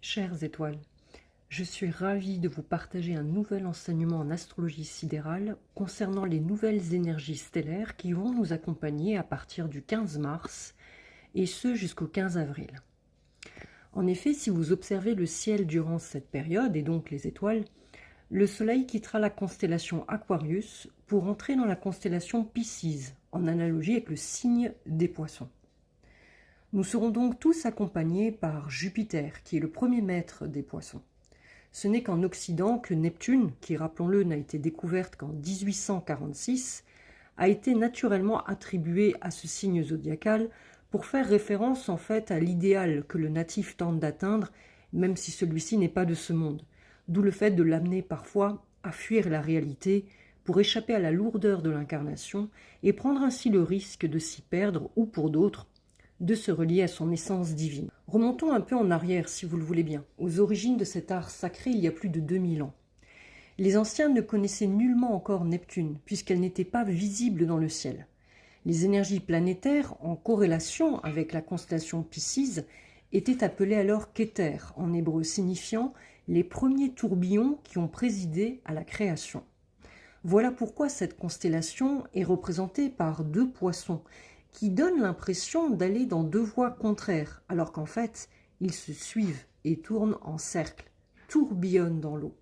Chères étoiles, je suis ravie de vous partager un nouvel enseignement en astrologie sidérale concernant les nouvelles énergies stellaires qui vont nous accompagner à partir du 15 mars et ce jusqu'au 15 avril. En effet, si vous observez le ciel durant cette période, et donc les étoiles, le Soleil quittera la constellation Aquarius pour entrer dans la constellation Piscis, en analogie avec le signe des Poissons. Nous serons donc tous accompagnés par Jupiter, qui est le premier maître des Poissons. Ce n'est qu'en Occident que Neptune, qui, rappelons-le, n'a été découverte qu'en 1846, a été naturellement attribuée à ce signe zodiacal pour faire référence en fait à l'idéal que le natif tente d'atteindre, même si celui-ci n'est pas de ce monde. D'où le fait de l'amener parfois à fuir la réalité pour échapper à la lourdeur de l'incarnation et prendre ainsi le risque de s'y perdre ou pour d'autres, de se relier à son essence divine. Remontons un peu en arrière, si vous le voulez bien, aux origines de cet art sacré il y a plus de 2000 ans. Les anciens ne connaissaient nullement encore Neptune, puisqu'elle n'était pas visible dans le ciel. Les énergies planétaires, en corrélation avec la constellation Piscis, étaient appelées alors Kéter, en hébreu signifiant les premiers tourbillons qui ont présidé à la création. Voilà pourquoi cette constellation est représentée par deux poissons, qui donnent l'impression d'aller dans deux voies contraires, alors qu'en fait, ils se suivent et tournent en cercle, tourbillonnent dans l'eau,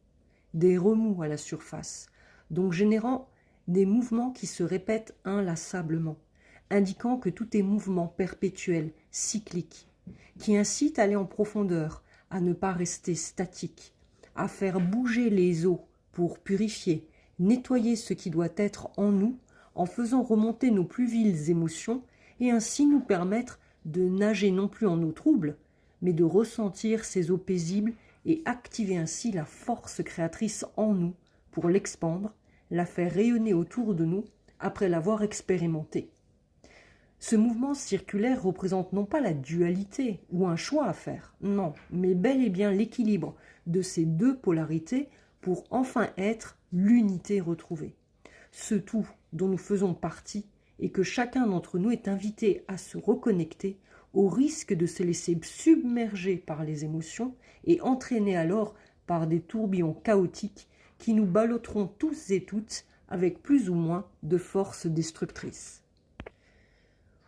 des remous à la surface, donc générant des mouvements qui se répètent inlassablement, indiquant que tout est mouvement perpétuel, cyclique, qui incite à aller en profondeur, à ne pas rester statique, à faire bouger les eaux pour purifier, nettoyer ce qui doit être en nous, en faisant remonter nos plus viles émotions et ainsi nous permettre de nager non plus en eau trouble, mais de ressentir ces eaux paisibles et activer ainsi la force créatrice en nous pour l'expandre, la faire rayonner autour de nous après l'avoir expérimentée. Ce mouvement circulaire représente non pas la dualité ou un choix à faire, non, mais bel et bien l'équilibre de ces deux polarités pour enfin être l'unité retrouvée. Ce tout dont nous faisons partie et que chacun d'entre nous est invité à se reconnecter au risque de se laisser submerger par les émotions et entraîner alors par des tourbillons chaotiques qui nous ballotteront tous et toutes avec plus ou moins de force destructrice.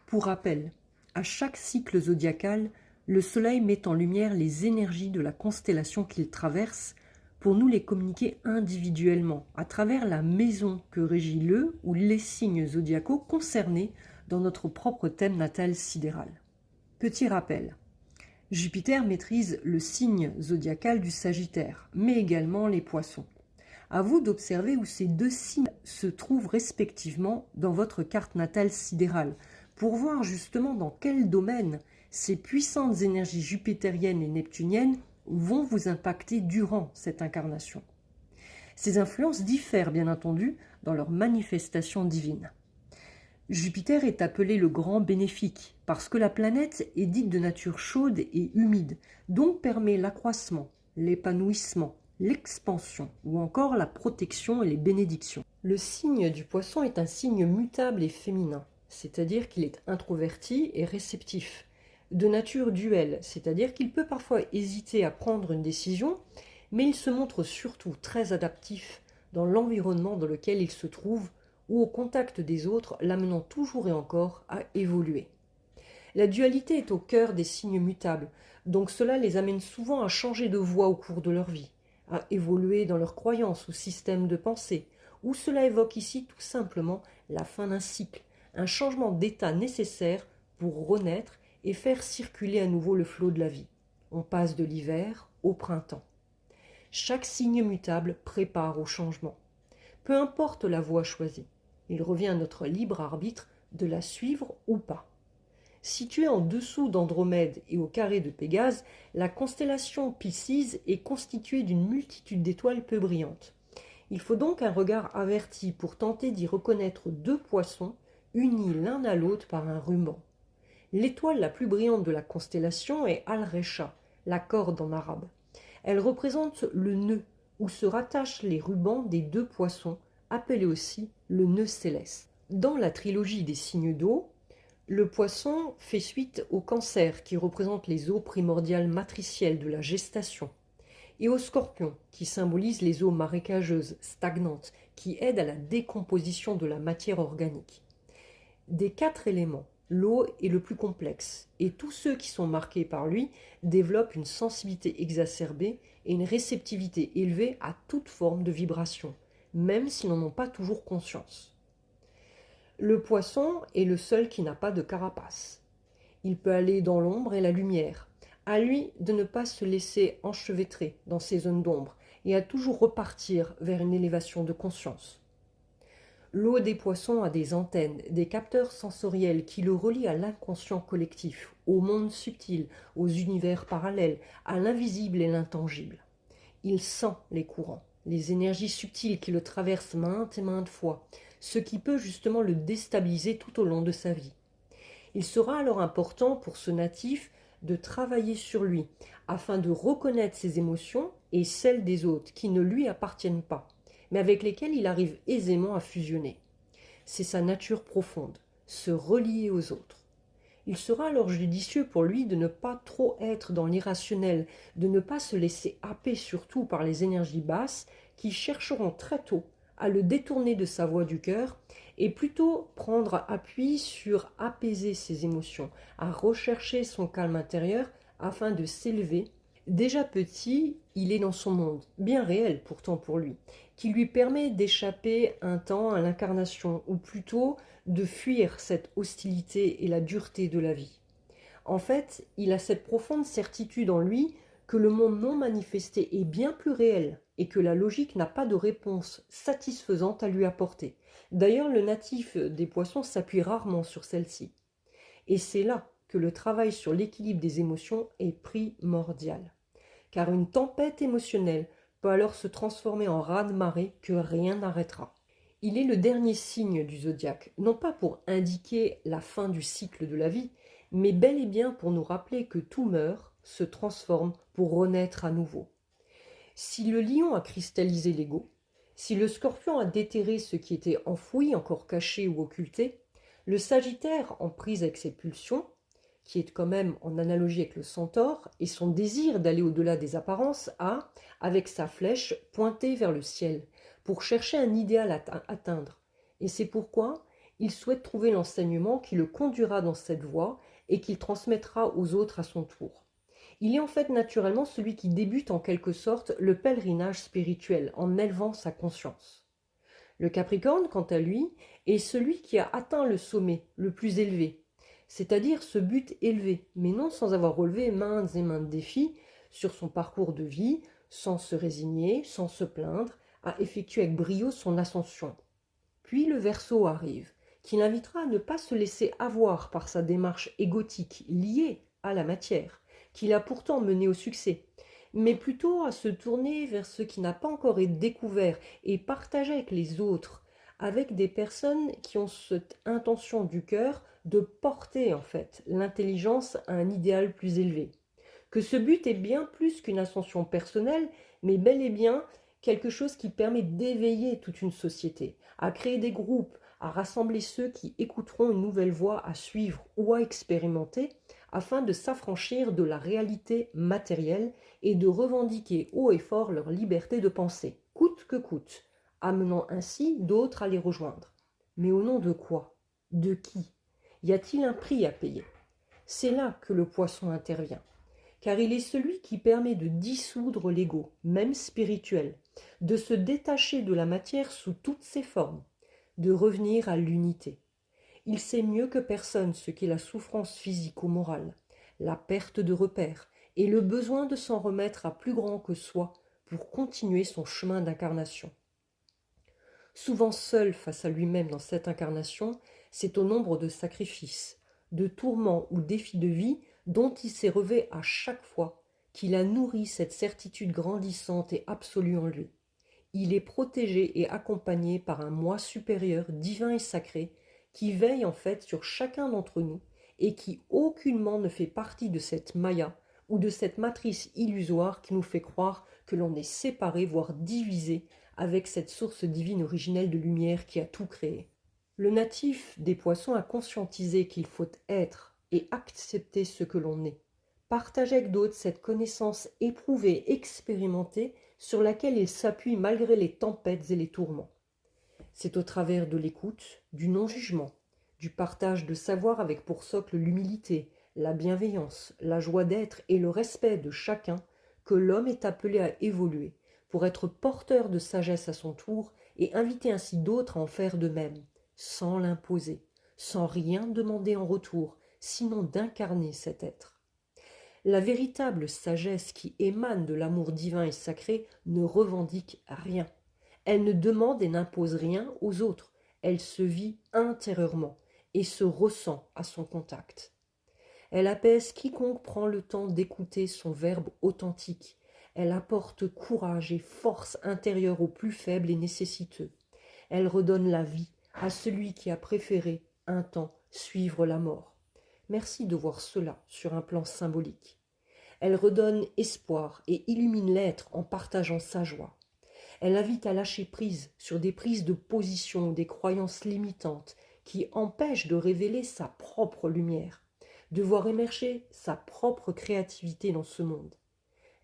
Pour rappel, à chaque cycle zodiacal, le Soleil met en lumière les énergies de la constellation qu'il traverse pour nous les communiquer individuellement à travers la maison que régit le ou les signes zodiacaux concernés dans notre propre thème natal sidéral. Petit rappel, Jupiter maîtrise le signe zodiacal du Sagittaire, mais également les Poissons. À vous d'observer où ces deux signes se trouvent respectivement dans votre carte natale sidérale, pour voir justement dans quel domaine ces puissantes énergies jupitériennes et neptuniennes vont vous impacter durant cette incarnation. Ces influences diffèrent bien entendu dans leur manifestation divine. Jupiter est appelé le grand bénéfique parce que la planète est dite de nature chaude et humide, donc permet l'accroissement, l'épanouissement, l'expansion ou encore la protection et les bénédictions. Le signe du Poisson est un signe mutable et féminin, c'est-à-dire qu'il est introverti et réceptif, de nature duelle, c'est-à-dire qu'il peut parfois hésiter à prendre une décision, mais il se montre surtout très adaptif dans l'environnement dans lequel il se trouve ou au contact des autres, l'amenant toujours et encore à évoluer. La dualité est au cœur des signes mutables, donc cela les amène souvent à changer de voie au cours de leur vie, à évoluer dans leurs croyances ou systèmes de pensée, ou cela évoque ici tout simplement la fin d'un cycle, un changement d'état nécessaire pour renaître et faire circuler à nouveau le flot de la vie. On passe de l'hiver au printemps. Chaque signe mutable prépare au changement. Peu importe la voie choisie, il revient à notre libre arbitre de la suivre ou pas. Située en dessous d'Andromède et au carré de Pégase, la constellation Piscis est constituée d'une multitude d'étoiles peu brillantes. Il faut donc un regard averti pour tenter d'y reconnaître deux poissons unis l'un à l'autre par un ruban. L'étoile la plus brillante de la constellation est Al-Recha, la corde en arabe. Elle représente le nœud, où se rattachent les rubans des deux poissons, appelé aussi le nœud céleste. Dans la trilogie des signes d'eau, Le poisson fait suite au cancer qui représente les eaux primordiales matricielles de la gestation et au scorpion qui symbolise les eaux marécageuses, stagnantes, qui aident à la décomposition de la matière organique. Des 4 éléments, l'eau est le plus complexe et tous ceux qui sont marqués par lui développent une sensibilité exacerbée et une réceptivité élevée à toute forme de vibration, même s'ils n'en ont pas toujours conscience. Le poisson est le seul qui n'a pas de carapace. Il peut aller dans l'ombre et la lumière. À lui de ne pas se laisser enchevêtrer dans ces zones d'ombre et à toujours repartir vers une élévation de conscience. L'eau des poissons a des antennes, des capteurs sensoriels qui le relient à l'inconscient collectif, au monde subtil, aux univers parallèles, à l'invisible et l'intangible. Il sent les courants, les énergies subtiles qui le traversent maintes et maintes fois, ce qui peut justement le déstabiliser tout au long de sa vie. Il sera alors important pour ce natif de travailler sur lui, afin de reconnaître ses émotions et celles des autres qui ne lui appartiennent pas, mais avec lesquelles il arrive aisément à fusionner. C'est sa nature profonde, se relier aux autres. Il sera alors judicieux pour lui de ne pas trop être dans l'irrationnel, de ne pas se laisser happer surtout par les énergies basses qui chercheront très tôt à le détourner de sa voie du cœur et plutôt prendre appui sur apaiser ses émotions, à rechercher son calme intérieur afin de s'élever. Déjà petit, il est dans son monde, bien réel pourtant pour lui, qui lui permet d'échapper un temps à l'incarnation, ou plutôt de fuir cette hostilité et la dureté de la vie. En fait, il a cette profonde certitude en lui que le monde non manifesté est bien plus réel et que la logique n'a pas de réponse satisfaisante à lui apporter. D'ailleurs, le natif des poissons s'appuie rarement sur celle-ci. Et c'est là que le travail sur l'équilibre des émotions est primordial. Car une tempête émotionnelle peut alors se transformer en raz-de-marée que rien n'arrêtera. Il est le dernier signe du zodiaque, non pas pour indiquer la fin du cycle de la vie, mais bel et bien pour nous rappeler que tout meurt, se transforme pour renaître à nouveau. Si le lion a cristallisé l'ego, si le scorpion a déterré ce qui était enfoui, encore caché ou occulté, le sagittaire, en prise avec ses pulsions, qui est quand même en analogie avec le centaure, et son désir d'aller au-delà des apparences, a, avec sa flèche, pointé vers le ciel, pour chercher un idéal à atteindre. Et c'est pourquoi il souhaite trouver l'enseignement qui le conduira dans cette voie et qu'il transmettra aux autres à son tour. Il est en fait naturellement celui qui débute en quelque sorte le pèlerinage spirituel en élevant sa conscience. Le Capricorne, quant à lui, est celui qui a atteint le sommet, le plus élevé, c'est-à-dire ce but élevé, mais non sans avoir relevé maintes et maintes défis sur son parcours de vie, sans se résigner, sans se plaindre, a effectué avec brio son ascension. Puis le Verseau arrive, qui l'invitera à ne pas se laisser avoir par sa démarche égotique liée à la matière, qui l'a pourtant mené au succès, mais plutôt à se tourner vers ce qui n'a pas encore été découvert et partager avec les autres, avec des personnes qui ont cette intention du cœur de porter en fait l'intelligence à un idéal plus élevé. Que ce but est bien plus qu'une ascension personnelle, mais bel et bien quelque chose qui permet d'éveiller toute une société, à créer des groupes, à rassembler ceux qui écouteront une nouvelle voie à suivre ou à expérimenter, afin de s'affranchir de la réalité matérielle et de revendiquer haut et fort leur liberté de penser, coûte que coûte, amenant ainsi d'autres à les rejoindre. Mais au nom de quoi? De qui? Y a-t-il un prix à payer? C'est là que le poisson intervient, car il est celui qui permet de dissoudre l'ego, même spirituel, de se détacher de la matière sous toutes ses formes, de revenir à l'unité. Il sait mieux que personne ce qu'est la souffrance physique ou morale, la perte de repères et le besoin de s'en remettre à plus grand que soi pour continuer son chemin d'incarnation. Souvent seul face à lui-même dans cette incarnation, c'est au nombre de sacrifices, de tourments ou défis de vie dont il s'est relevé à chaque fois qu'il a nourri cette certitude grandissante et absolue en lui. Il est protégé et accompagné par un moi supérieur, divin et sacré, qui veille en fait sur chacun d'entre nous et qui aucunement ne fait partie de cette maya ou de cette matrice illusoire qui nous fait croire que l'on est séparé, voire divisé, avec cette source divine originelle de lumière qui a tout créé. Le natif des poissons a conscientisé qu'il faut être et accepter ce que l'on est. Partage avec d'autres cette connaissance éprouvée, expérimentée, sur laquelle il s'appuie malgré les tempêtes et les tourments. C'est au travers de l'écoute, du non-jugement, du partage de savoir avec pour socle l'humilité, la bienveillance, la joie d'être et le respect de chacun que l'homme est appelé à évoluer, pour être porteur de sagesse à son tour et inviter ainsi d'autres à en faire de même, sans l'imposer, sans rien demander en retour, sinon d'incarner cet être. La véritable sagesse qui émane de l'amour divin et sacré ne revendique rien. Elle ne demande et n'impose rien aux autres. Elle se vit intérieurement et se ressent à son contact. Elle apaise quiconque prend le temps d'écouter son verbe authentique. Elle apporte courage et force intérieure aux plus faibles et nécessiteux. Elle redonne la vie à celui qui a préféré un temps suivre la mort. Merci de voir cela sur un plan symbolique. Elle redonne espoir et illumine l'être en partageant sa joie. Elle invite à lâcher prise sur des prises de position ou des croyances limitantes qui empêchent de révéler sa propre lumière, de voir émerger sa propre créativité dans ce monde.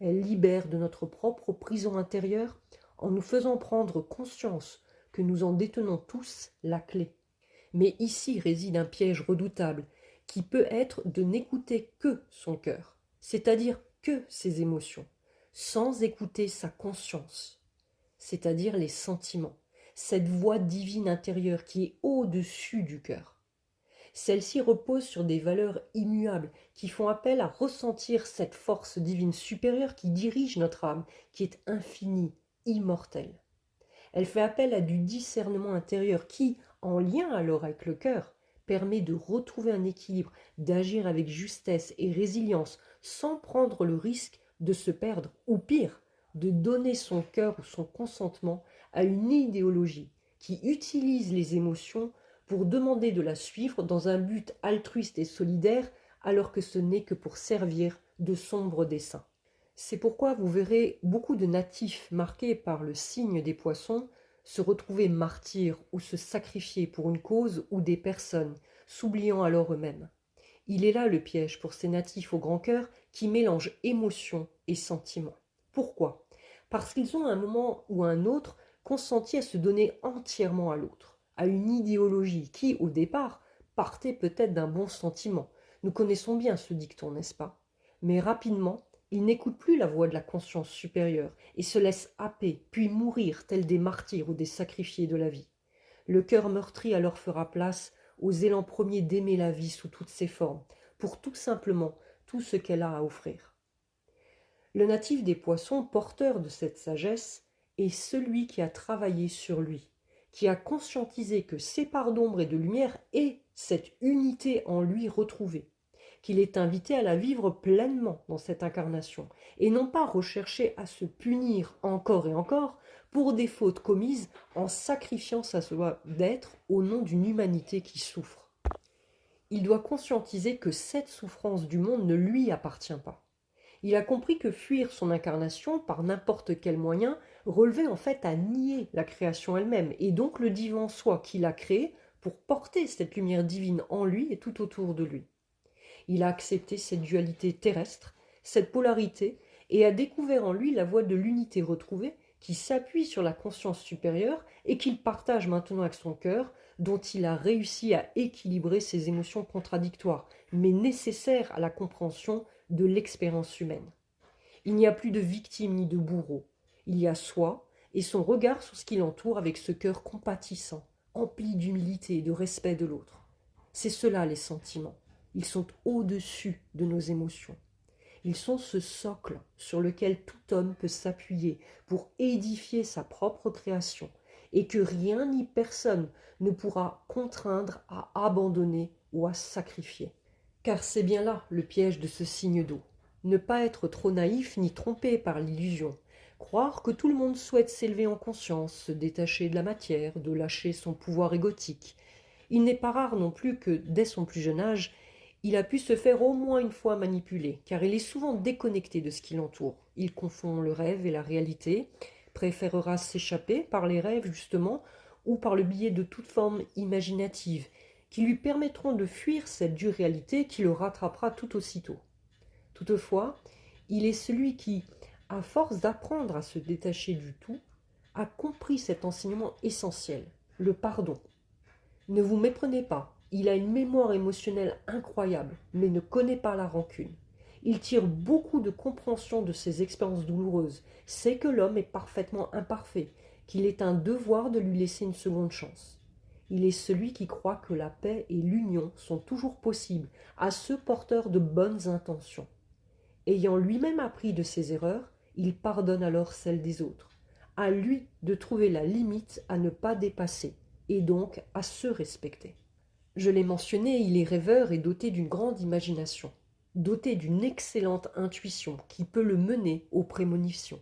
Elle libère de notre propre prison intérieure en nous faisant prendre conscience que nous en détenons tous la clé. Mais ici réside un piège redoutable qui peut être de n'écouter que son cœur, c'est-à-dire que ses émotions, sans écouter sa conscience, c'est-à-dire les sentiments, cette voix divine intérieure qui est au-dessus du cœur. Celle-ci repose sur des valeurs immuables qui font appel à ressentir cette force divine supérieure qui dirige notre âme, qui est infinie, immortelle. Elle fait appel à du discernement intérieur qui, en lien alors avec le cœur, permet de retrouver un équilibre, d'agir avec justesse et résilience sans prendre le risque de se perdre ou pire, de donner son cœur ou son consentement à une idéologie qui utilise les émotions pour demander de la suivre dans un but altruiste et solidaire alors que ce n'est que pour servir de sombres desseins. C'est pourquoi vous verrez beaucoup de natifs marqués par le signe des poissons se retrouver martyrs ou se sacrifier pour une cause ou des personnes, s'oubliant alors eux-mêmes. Il est là le piège pour ces natifs au grand cœur qui mélangent émotion et sentiment. Pourquoi ? Parce qu'ils ont à un moment ou à un autre consenti à se donner entièrement à l'autre, à une idéologie qui, au départ, partait peut-être d'un bon sentiment. Nous connaissons bien ce dicton, n'est-ce pas ? Mais rapidement, ils n'écoutent plus la voix de la conscience supérieure et se laissent happer, puis mourir tels des martyrs ou des sacrifiés de la vie. Le cœur meurtri alors fera place aux élans premiers d'aimer la vie sous toutes ses formes, pour tout simplement tout ce qu'elle a à offrir. Le natif des poissons, porteur de cette sagesse, est celui qui a travaillé sur lui, qui a conscientisé que ses parts d'ombre et de lumière est cette unité en lui retrouvée, qu'il est invité à la vivre pleinement dans cette incarnation, et non pas rechercher à se punir encore et encore pour des fautes commises en sacrifiant sa joie d'être au nom d'une humanité qui souffre. Il doit conscientiser que cette souffrance du monde ne lui appartient pas. Il a compris que fuir son incarnation par n'importe quel moyen relevait en fait à nier la création elle-même, et donc le divin en soi qu'il a créé pour porter cette lumière divine en lui et tout autour de lui. Il a accepté cette dualité terrestre, cette polarité, et a découvert en lui la voie de l'unité retrouvée qui s'appuie sur la conscience supérieure et qu'il partage maintenant avec son cœur, dont il a réussi à équilibrer ses émotions contradictoires, mais nécessaires à la compréhension de l'expérience humaine. Il n'y a plus de victime ni de bourreau. Il y a soi et son regard sur ce qui l'entoure avec ce cœur compatissant, empli d'humilité et de respect de l'autre. C'est cela les sentiments. Ils sont au-dessus de nos émotions. Ils sont ce socle sur lequel tout homme peut s'appuyer pour édifier sa propre création et que rien ni personne ne pourra contraindre à abandonner ou à sacrifier. Car c'est bien là le piège de ce signe d'eau. Ne pas être trop naïf ni trompé par l'illusion. Croire que tout le monde souhaite s'élever en conscience, se détacher de la matière, de lâcher son pouvoir égotique. Il n'est pas rare non plus que, dès son plus jeune âge, il a pu se faire au moins une fois manipuler, car il est souvent déconnecté de ce qui l'entoure. Il confond le rêve et la réalité, préférera s'échapper par les rêves justement, ou par le biais de toute forme imaginative, qui lui permettront de fuir cette dure réalité qui le rattrapera tout aussitôt. Toutefois, il est celui qui, à force d'apprendre à se détacher du tout, a compris cet enseignement essentiel, le pardon. Ne vous méprenez pas, il a une mémoire émotionnelle incroyable, mais ne connaît pas la rancune. Il tire beaucoup de compréhension de ses expériences douloureuses, sait que l'homme est parfaitement imparfait, qu'il est un devoir de lui laisser une seconde chance. Il est celui qui croit que la paix et l'union sont toujours possibles à ceux porteurs de bonnes intentions. Ayant lui-même appris de ses erreurs, il pardonne alors celles des autres. À lui de trouver la limite à ne pas dépasser, et donc à se respecter. Je l'ai mentionné, il est rêveur et doté d'une grande imagination, doté d'une excellente intuition qui peut le mener aux prémonitions.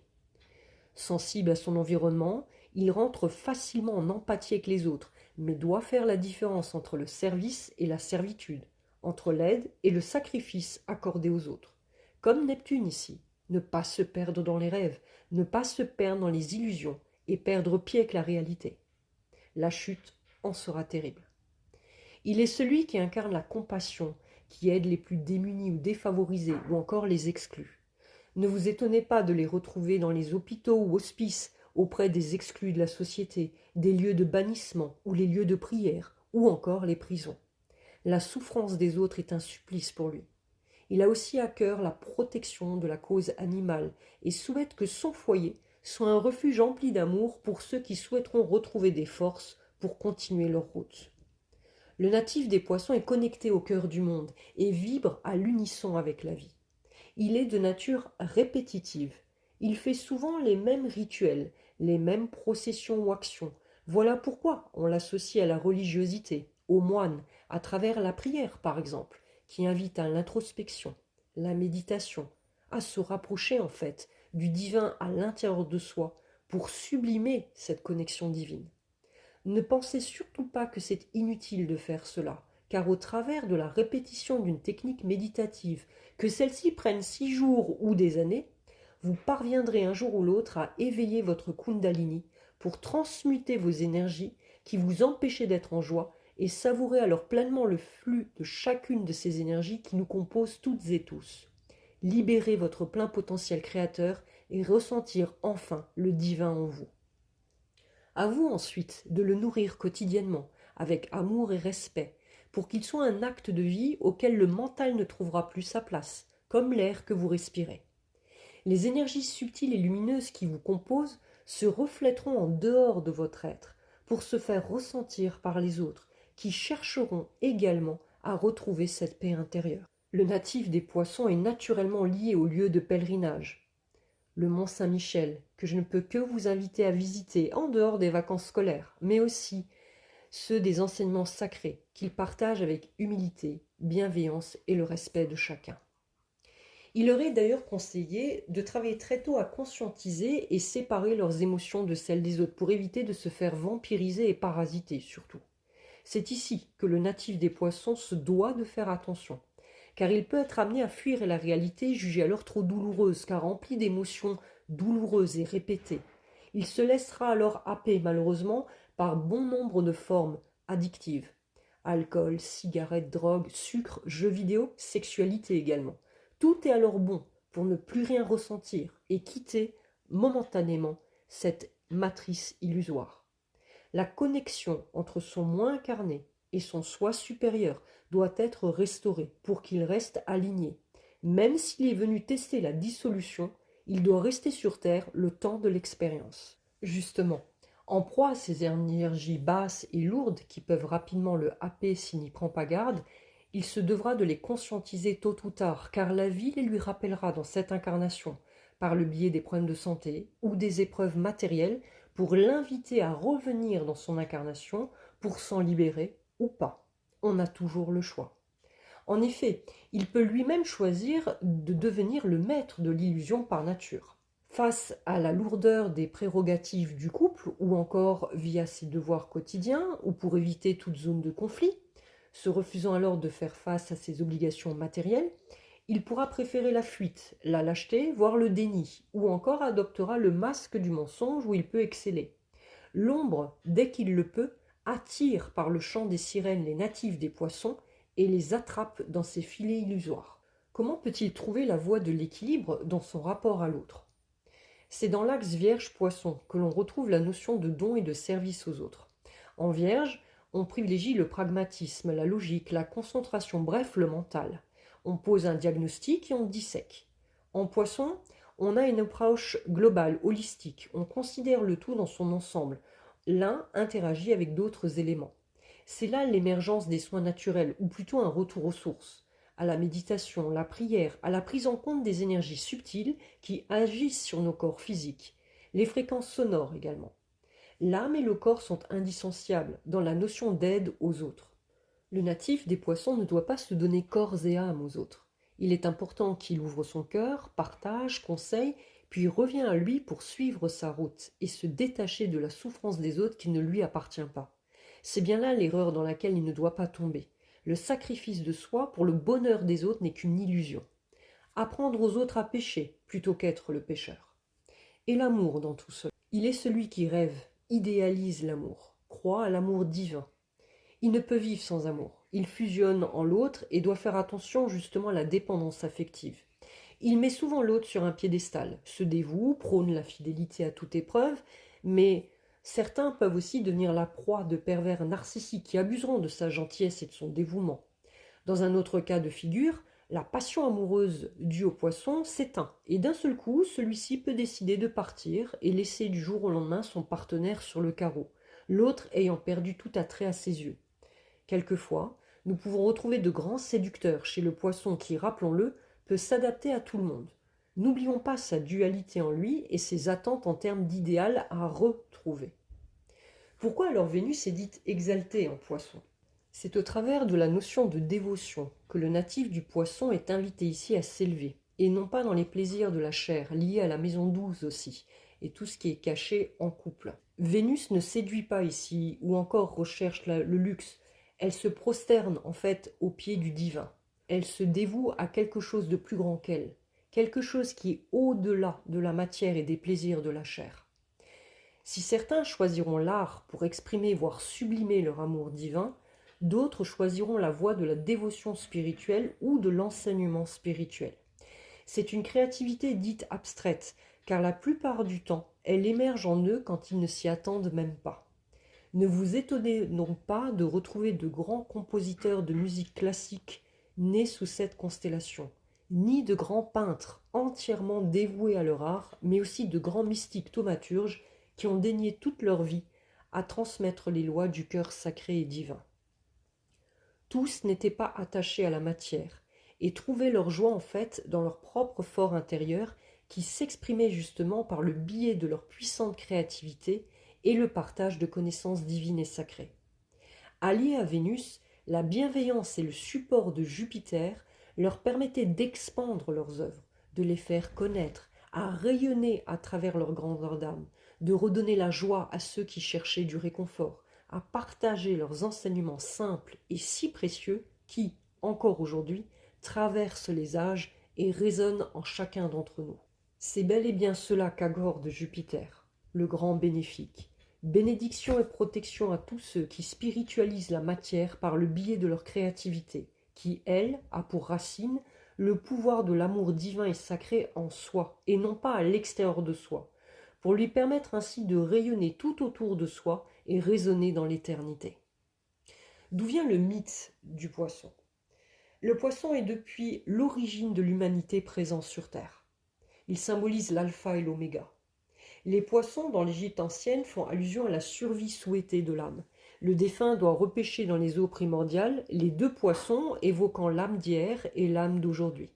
Sensible à son environnement, il rentre facilement en empathie avec les autres, mais doit faire la différence entre le service et la servitude, entre l'aide et le sacrifice accordé aux autres. Comme Neptune ici, ne pas se perdre dans les rêves, ne pas se perdre dans les illusions et perdre pied avec la réalité. La chute en sera terrible. Il est celui qui incarne la compassion, qui aide les plus démunis ou défavorisés ou encore les exclus. Ne vous étonnez pas de les retrouver dans les hôpitaux ou hospices, auprès des exclus de la société, des lieux de bannissement ou les lieux de prière, ou encore les prisons. La souffrance des autres est un supplice pour lui. Il a aussi à cœur la protection de la cause animale et souhaite que son foyer soit un refuge empli d'amour pour ceux qui souhaiteront retrouver des forces pour continuer leur route. Le natif des poissons est connecté au cœur du monde et vibre à l'unisson avec la vie. Il est de nature répétitive. Il fait souvent les mêmes rituels, les mêmes processions ou actions. Voilà pourquoi on l'associe à la religiosité, aux moines, à travers la prière par exemple, qui invite à l'introspection, la méditation, à se rapprocher en fait du divin à l'intérieur de soi pour sublimer cette connexion divine. Ne pensez surtout pas que c'est inutile de faire cela, car au travers de la répétition d'une technique méditative, que celle-ci prenne 6 jours ou des années, vous parviendrez un jour ou l'autre à éveiller votre Kundalini pour transmuter vos énergies qui vous empêchaient d'être en joie et savourer alors pleinement le flux de chacune de ces énergies qui nous composent toutes et tous. Libérez votre plein potentiel créateur et ressentir enfin le divin en vous. À vous ensuite de le nourrir quotidiennement, avec amour et respect, pour qu'il soit un acte de vie auquel le mental ne trouvera plus sa place, comme l'air que vous respirez. Les énergies subtiles et lumineuses qui vous composent se reflèteront en dehors de votre être, pour se faire ressentir par les autres, qui chercheront également à retrouver cette paix intérieure. Le natif des poissons est naturellement lié au lieu de pèlerinage. Le Mont Saint-Michel, que je ne peux que vous inviter à visiter en dehors des vacances scolaires, mais aussi ceux des enseignements sacrés qu'il partage avec humilité, bienveillance et le respect de chacun. Il leur est d'ailleurs conseillé de travailler très tôt à conscientiser et séparer leurs émotions de celles des autres pour éviter de se faire vampiriser et parasiter surtout. C'est ici que le natif des poissons se doit de faire attention, car il peut être amené à fuir la réalité jugée alors trop douloureuse, car remplie d'émotions douloureuses et répétées. Il se laissera alors happer malheureusement par bon nombre de formes addictives. Alcool, cigarettes, drogue, sucre, jeux vidéo, sexualité également. Tout est alors bon pour ne plus rien ressentir et quitter momentanément cette matrice illusoire. La connexion entre son moi incarné et son soi supérieur doit être restaurée pour qu'il reste aligné. Même s'il est venu tester la dissolution, il doit rester sur Terre le temps de l'expérience. Justement, en proie à ces énergies basses et lourdes qui peuvent rapidement le happer s'il n'y prend pas garde, il se devra de les conscientiser tôt ou tard, car la vie les lui rappellera dans cette incarnation, par le biais des problèmes de santé ou des épreuves matérielles, pour l'inviter à revenir dans son incarnation pour s'en libérer ou pas. On a toujours le choix. En effet, il peut lui-même choisir de devenir le maître de l'illusion par nature. Face à la lourdeur des prérogatives du couple, ou encore via ses devoirs quotidiens, ou pour éviter toute zone de conflit, se refusant alors de faire face à ses obligations matérielles, il pourra préférer la fuite, la lâcheté, voire le déni, ou encore adoptera le masque du mensonge où il peut exceller. L'ombre, dès qu'il le peut, attire par le chant des sirènes les natifs des poissons et les attrape dans ses filets illusoires. Comment peut-il trouver la voie de l'équilibre dans son rapport à l'autre? C'est dans l'axe Vierge-Poisson que l'on retrouve la notion de don et de service aux autres. En Vierge, on privilégie le pragmatisme, la logique, la concentration, bref, le mental. On pose un diagnostic et on dissèque. En Poisson, on a une approche globale, holistique. On considère le tout dans son ensemble. L'un interagit avec d'autres éléments. C'est là l'émergence des soins naturels, ou plutôt un retour aux sources, à la méditation, la prière, à la prise en compte des énergies subtiles qui agissent sur nos corps physiques, les fréquences sonores également. L'âme et le corps sont indissociables dans la notion d'aide aux autres. Le natif des poissons ne doit pas se donner corps et âme aux autres. Il est important qu'il ouvre son cœur, partage, conseille, puis revient à lui pour suivre sa route et se détacher de la souffrance des autres qui ne lui appartient pas. C'est bien là l'erreur dans laquelle il ne doit pas tomber. Le sacrifice de soi pour le bonheur des autres n'est qu'une illusion. Apprendre aux autres à pécher plutôt qu'être le pécheur. Et l'amour dans tout cela. Il est celui qui rêve, idéalise l'amour, croit à l'amour divin. Il ne peut vivre sans amour. Il fusionne en l'autre et doit faire attention justement à la dépendance affective. Il met souvent l'autre sur un piédestal, se dévoue, prône la fidélité à toute épreuve, mais certains peuvent aussi devenir la proie de pervers narcissiques qui abuseront de sa gentillesse et de son dévouement. Dans un autre cas de figure, la passion amoureuse due au poisson s'éteint, et d'un seul coup, celui-ci peut décider de partir et laisser du jour au lendemain son partenaire sur le carreau, l'autre ayant perdu tout attrait à ses yeux. Quelquefois, nous pouvons retrouver de grands séducteurs chez le poisson qui, rappelons-le, peut s'adapter à tout le monde. N'oublions pas sa dualité en lui et ses attentes en termes d'idéal à retrouver. Pourquoi alors Vénus est dite exaltée en poisson? C'est au travers de la notion de dévotion que le natif du poisson est invité ici à s'élever, et non pas dans les plaisirs de la chair, liés à la maison douce aussi, et tout ce qui est caché en couple. Vénus ne séduit pas ici, ou encore recherche le luxe. Elle se prosterne en fait aux pieds du divin. Elle se dévoue à quelque chose de plus grand qu'elle, quelque chose qui est au-delà de la matière et des plaisirs de la chair. Si certains choisiront l'art pour exprimer voire sublimer leur amour divin, d'autres choisiront la voie de la dévotion spirituelle ou de l'enseignement spirituel. C'est une créativité dite abstraite, car la plupart du temps, elle émerge en eux quand ils ne s'y attendent même pas. Ne vous étonnez donc pas de retrouver de grands compositeurs de musique classique nés sous cette constellation, ni de grands peintres entièrement dévoués à leur art, mais aussi de grands mystiques thaumaturges qui ont dédié toute leur vie à transmettre les lois du cœur sacré et divin. Tous n'étaient pas attachés à la matière et trouvaient leur joie en fait dans leur propre fort intérieur qui s'exprimait justement par le biais de leur puissante créativité et le partage de connaissances divines et sacrées. Alliés à Vénus, la bienveillance et le support de Jupiter leur permettaient d'expandre leurs œuvres, de les faire connaître, à rayonner à travers leur grandeur d'âme, de redonner la joie à ceux qui cherchaient du réconfort, à partager leurs enseignements simples et si précieux qui, encore aujourd'hui, traversent les âges et résonnent en chacun d'entre nous. C'est bel et bien cela qu'accorde Jupiter, le grand bénéfique. Bénédiction et protection à tous ceux qui spiritualisent la matière par le biais de leur créativité, qui, elle, a pour racine le pouvoir de l'amour divin et sacré en soi, et non pas à l'extérieur de soi, pour lui permettre ainsi de rayonner tout autour de soi et résonner dans l'éternité. D'où vient le mythe du poisson? Le poisson est depuis l'origine de l'humanité présent sur Terre. Il symbolise l'alpha et l'oméga. Les poissons dans l'Égypte ancienne font allusion à la survie souhaitée de l'âme. Le défunt doit repêcher dans les eaux primordiales les deux poissons évoquant l'âme d'hier et l'âme d'aujourd'hui.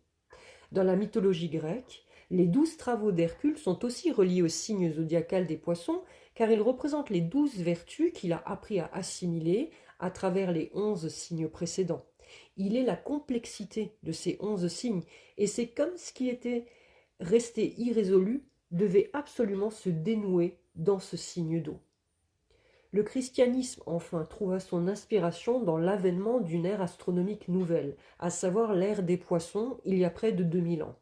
Dans la mythologie grecque, les 12 travaux d'Hercule sont aussi reliés au signe zodiacal des poissons car ils représentent les 12 vertus qu'il a appris à assimiler à travers les 11 signes précédents. Il est la complexité de ces 11 signes et c'est comme ce qui était resté irrésolu devait absolument se dénouer dans ce signe d'eau. Le christianisme, enfin, trouva son inspiration dans l'avènement d'une ère astronomique nouvelle, à savoir l'ère des poissons, il y a près de 2000 ans.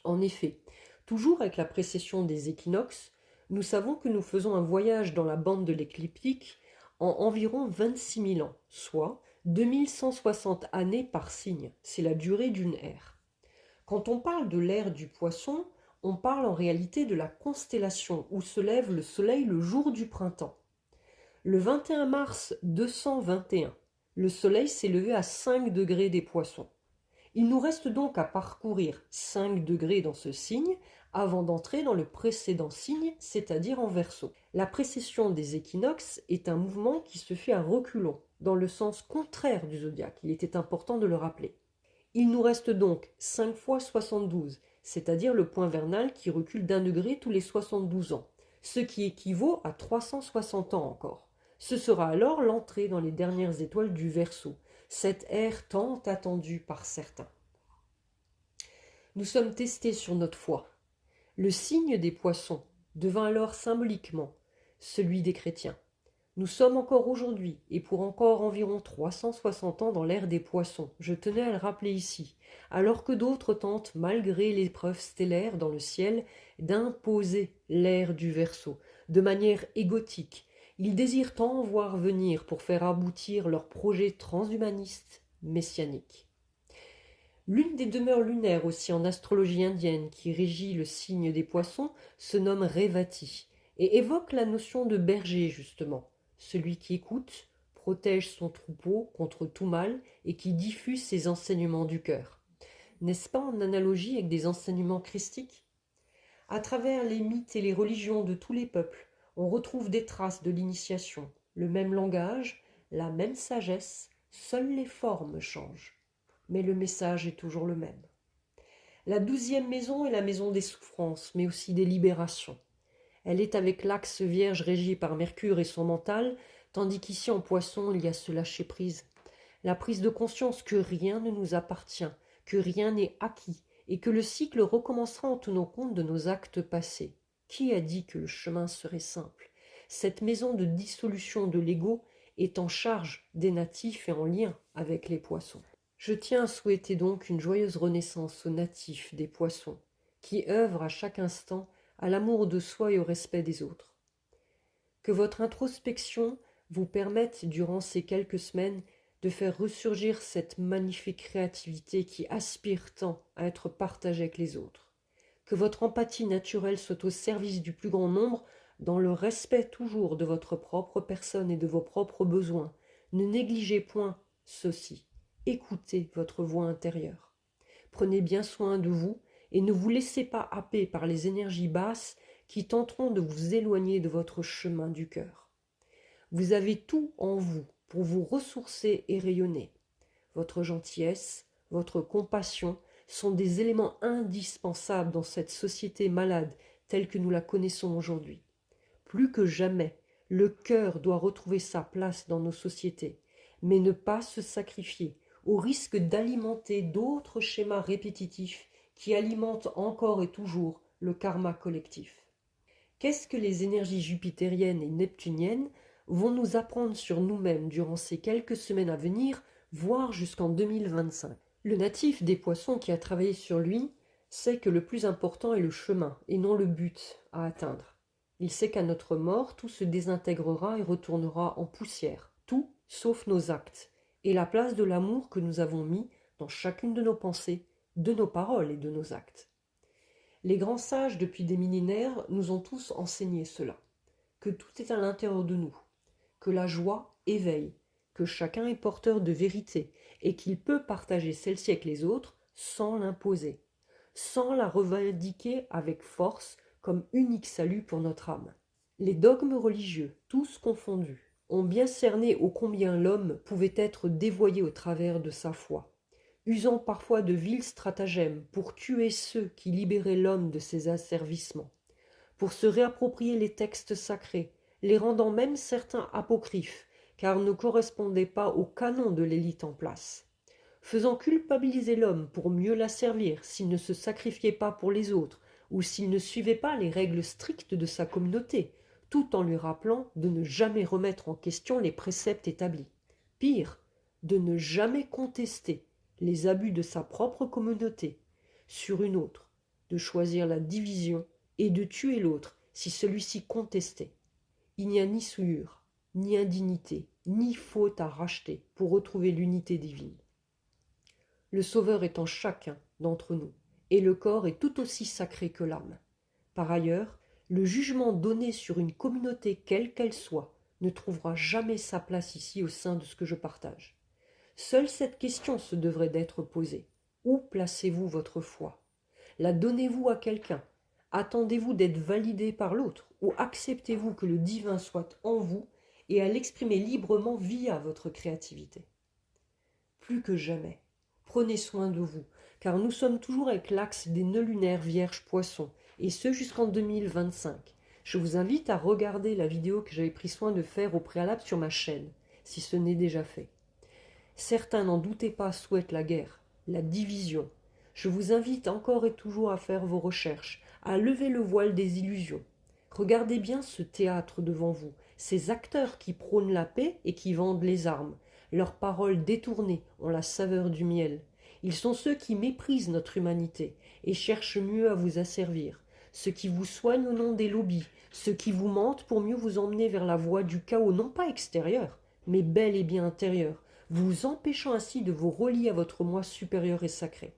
En effet, toujours avec la précession des équinoxes, Nous savons que nous faisons un voyage dans la bande de l'écliptique en environ 26 000 ans, soit 2160 années par signe. C'est la durée d'une ère. Quand on parle de l'ère du Poisson, on parle en réalité de la constellation où se lève le soleil le jour du printemps. Le 21 mars 221, le soleil s'est levé à 5 degrés des Poissons. Il nous reste donc à parcourir 5 degrés dans ce signe avant d'entrer dans le précédent signe, c'est-à-dire en Verseau. La précession des équinoxes est un mouvement qui se fait à reculons, dans le sens contraire du zodiaque. Il était important de le rappeler. Il nous reste donc 5 fois 72, c'est-à-dire le point vernal qui recule d'1 degré tous les 72 ans, ce qui équivaut à 360 ans encore. Ce sera alors l'entrée dans les dernières étoiles du Verseau, cette ère tant attendue par certains. Nous sommes testés sur notre foi. Le signe des Poissons devint alors symboliquement celui des chrétiens. Nous sommes encore aujourd'hui, et pour encore environ 360 ans dans l'ère des Poissons, je tenais à le rappeler ici, alors que d'autres tentent, malgré l'épreuve stellaire dans le ciel, d'imposer l'ère du Verseau, de manière égotique. Ils désirent tant voir venir pour faire aboutir leur projet transhumaniste messianique. L'une des demeures lunaires aussi en astrologie indienne qui régit le signe des Poissons se nomme Revati, et évoque la notion de berger justement, celui qui écoute, protège son troupeau contre tout mal et qui diffuse ses enseignements du cœur. N'est-ce pas en analogie avec des enseignements christiques? À travers les mythes et les religions de tous les peuples, on retrouve des traces de l'initiation, le même langage, la même sagesse, seules les formes changent. Mais le message est toujours le même. La 12e maison est la maison des souffrances, mais aussi des libérations. Elle est avec l'axe vierge régi par Mercure et son mental, tandis qu'ici en Poisson il y a ce lâcher-prise. La prise de conscience que rien ne nous appartient, que rien n'est acquis, et que le cycle recommencera en tenant compte de nos actes passés. Qui a dit que le chemin serait simple? Cette maison de dissolution de l'ego est en charge des natifs et en lien avec les Poissons. Je tiens à souhaiter donc une joyeuse renaissance aux natifs des Poissons, qui œuvrent à chaque instant à l'amour de soi et au respect des autres. Que votre introspection vous permette, durant ces quelques semaines, de faire ressurgir cette magnifique créativité qui aspire tant à être partagée avec les autres. Que votre empathie naturelle soit au service du plus grand nombre, dans le respect toujours de votre propre personne et de vos propres besoins. Ne négligez point ceci. Écoutez votre voix intérieure. Prenez bien soin de vous et ne vous laissez pas happer par les énergies basses qui tenteront de vous éloigner de votre chemin du cœur. Vous avez tout en vous pour vous ressourcer et rayonner. Votre gentillesse, votre compassion sont des éléments indispensables dans cette société malade telle que nous la connaissons aujourd'hui. Plus que jamais, le cœur doit retrouver sa place dans nos sociétés, mais ne pas se sacrifier au risque d'alimenter d'autres schémas répétitifs qui alimentent encore et toujours le karma collectif. Qu'est-ce que les énergies jupitériennes et neptuniennes vont nous apprendre sur nous-mêmes durant ces quelques semaines à venir, voire jusqu'en 2025? Le natif des Poissons qui a travaillé sur lui sait que le plus important est le chemin et non le but à atteindre. Il sait qu'à notre mort, tout se désintégrera et retournera en poussière, tout sauf nos actes, et la place de l'amour que nous avons mis dans chacune de nos pensées, de nos paroles et de nos actes. Les grands sages depuis des millénaires nous ont tous enseigné cela, que tout est à l'intérieur de nous, que la joie éveille, que chacun est porteur de vérité et qu'il peut partager celle-ci avec les autres sans l'imposer, sans la revendiquer avec force comme unique salut pour notre âme. Les dogmes religieux, tous confondus, ont bien cerné ô combien l'homme pouvait être dévoyé au travers de sa foi, usant parfois de vils stratagèmes pour tuer ceux qui libéraient l'homme de ses asservissements, pour se réapproprier les textes sacrés, les rendant même certains apocryphes, car ne correspondaient pas au canon de l'élite en place, faisant culpabiliser l'homme pour mieux l'asservir s'il ne se sacrifiait pas pour les autres, ou s'il ne suivait pas les règles strictes de sa communauté, tout en lui rappelant de ne jamais remettre en question les préceptes établis. Pire, de ne jamais contester les abus de sa propre communauté sur une autre, de choisir la division et de tuer l'autre si celui-ci contestait. Il n'y a ni souillure, ni indignité, ni faute à racheter pour retrouver l'unité divine. Le Sauveur est en chacun d'entre nous, et le corps est tout aussi sacré que l'âme. Par ailleurs, le jugement donné sur une communauté quelle qu'elle soit ne trouvera jamais sa place ici au sein de ce que je partage. Seule cette question se devrait d'être posée. Où placez-vous votre foi? La donnez-vous à quelqu'un? Attendez-vous d'être validé par l'autre? Ou acceptez-vous que le divin soit en vous et à l'exprimer librement via votre créativité? Plus que jamais, prenez soin de vous, car nous sommes toujours avec l'axe des nœuds lunaires Vierge-Poisson, et ce jusqu'en 2025. Je vous invite à regarder la vidéo que j'avais pris soin de faire au préalable sur ma chaîne, si ce n'est déjà fait. Certains, n'en doutez pas, souhaitent la guerre, la division. Je vous invite encore et toujours à faire vos recherches, à lever le voile des illusions. Regardez bien ce théâtre devant vous, ces acteurs qui prônent la paix et qui vendent les armes. Leurs paroles détournées ont la saveur du miel. Ils sont ceux qui méprisent notre humanité et cherchent mieux à vous asservir, ceux qui vous soignent au nom des lobbies, ceux qui vous mentent pour mieux vous emmener vers la voie du chaos, non pas extérieur, mais bel et bien intérieur, vous empêchant ainsi de vous relier à votre moi supérieur et sacré.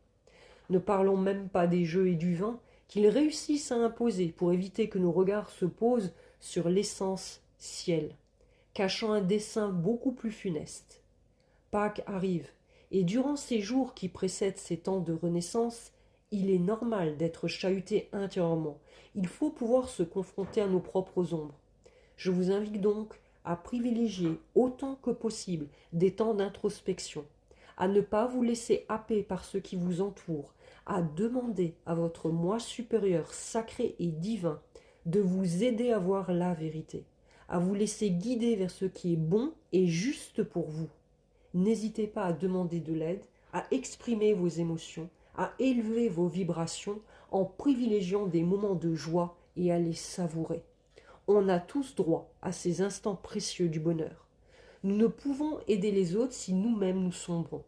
Ne parlons même pas des jeux et du vin qu'ils réussissent à imposer pour éviter que nos regards se posent sur l'essence ciel, cachant un dessein beaucoup plus funeste. Pâques arrive, et durant ces jours qui précèdent ces temps de renaissance, il est normal d'être chahuté intérieurement. Il faut pouvoir se confronter à nos propres ombres. Je vous invite donc à privilégier autant que possible des temps d'introspection, à ne pas vous laisser happer par ceux qui vous entourent, à demander à votre moi supérieur sacré et divin de vous aider à voir la vérité, à vous laisser guider vers ce qui est bon et juste pour vous. N'hésitez pas à demander de l'aide, à exprimer vos émotions, à élever vos vibrations en privilégiant des moments de joie et à les savourer. On a tous droit à ces instants précieux du bonheur. Nous ne pouvons aider les autres si nous-mêmes nous sombrons.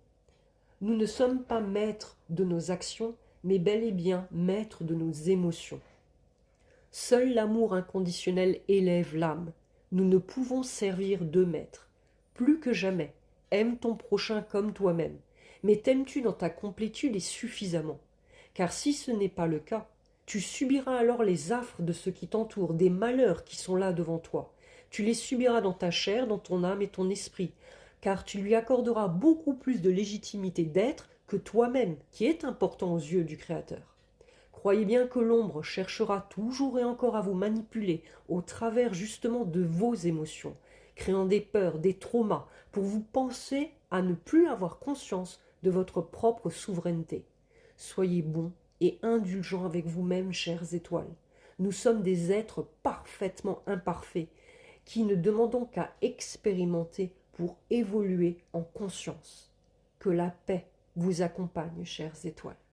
Nous ne sommes pas maîtres de nos actions, mais bel et bien maîtres de nos émotions. Seul l'amour inconditionnel élève l'âme. Nous ne pouvons servir de maître. Plus que jamais, aime ton prochain comme toi-même. Mais t'aimes-tu dans ta complétude et suffisamment? Car si ce n'est pas le cas, tu subiras alors les affres de ceux qui t'entourent, des malheurs qui sont là devant toi. Tu les subiras dans ta chair, dans ton âme et ton esprit, car tu lui accorderas beaucoup plus de légitimité d'être que toi-même, qui est important aux yeux du Créateur. Croyez bien que l'ombre cherchera toujours et encore à vous manipuler au travers justement de vos émotions, créant des peurs, des traumas, pour vous penser à ne plus avoir conscience de votre propre souveraineté. Soyez bons et indulgents avec vous-même, chères étoiles. Nous sommes des êtres parfaitement imparfaits, qui ne demandons qu'à expérimenter pour évoluer en conscience. Que la paix vous accompagne, chères étoiles.